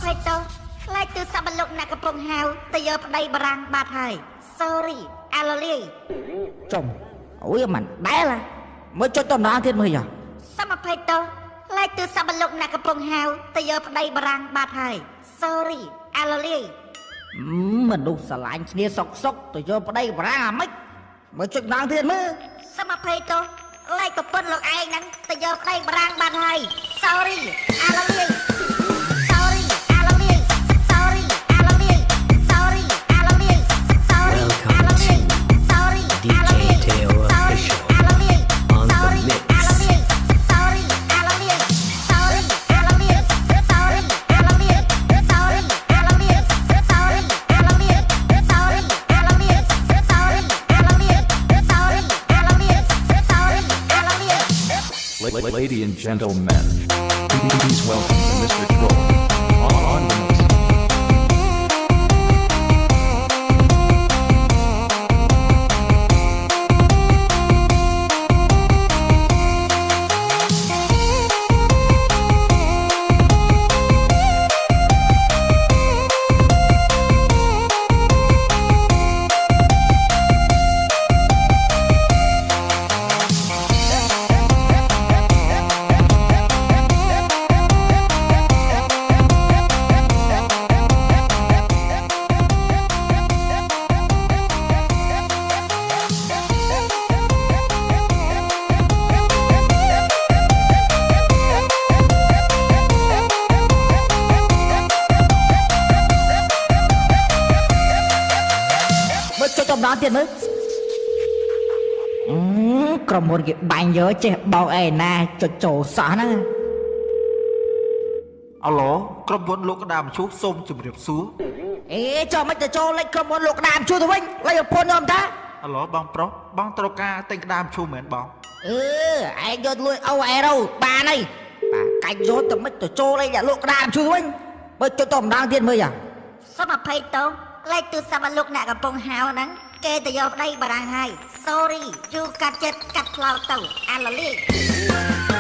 ភ័យតោខ្លាចទិសបលោកអ្នកកំពុងហៅទៅយកប្តីបារាំងបាត់ហើយ sorry អាឡលីចំអូយមិនដែលមើលចុចតំណាងទៀតមើលយ៉ាសមភ័យតោខ្លាចទិសបលោកអ្នកកំពុងហៅទៅយកប្តីបារាំងបាត់ហើយ sorry អាឡលីមនុស្សស្រឡាញ់គ្នាសុកសុកទៅយកប្តីបារាំងអាម៉េចមើលចុចតំណាងទៀតមើលសមភ័យតោខ្លាចប្រពន្ធលោកឯងហ្នឹងទៅយកប្តីបារាំងបាត់ហើយ sorry អាឡលីLadies and gentlemen, please welcome Mr. Troll on the mix. តំណាងទៀតមើលក្រុមហ៊ុនគេបាញ់យកចេះបោកឯណាចុចចូលសោះហ្នឹងអាឡូក្រុមហ៊ុនលោកក្តាមឈូសសូមជម្រាបសួរចូលមិនទៅចូលលេខក្រុមហ៊ុនលោកក្តាមឈូទៅវិញលេខប្រពន្ធខ្ញុំតាអាឡូបងប្រុសបងត្រូវការទិញក្តាមឈូមែនបងឯងយកលួយអូអេរ៉ូបានហើយបាទកាច់យកទៅមិនទៅចូលលេខលោកក្តាមឈូទៅវិញបើចុចតំណាងទៀតមើលយ៉ាសមភ័យតោលេខទូរស័ព្ទលោកអ្នកកំពុងហៅហ្នឹងគេទៅយកប្តីបារាំងហើយ sorry យូរកាត់ចិត្តកាត់ផ្លោតទៅអាឡលី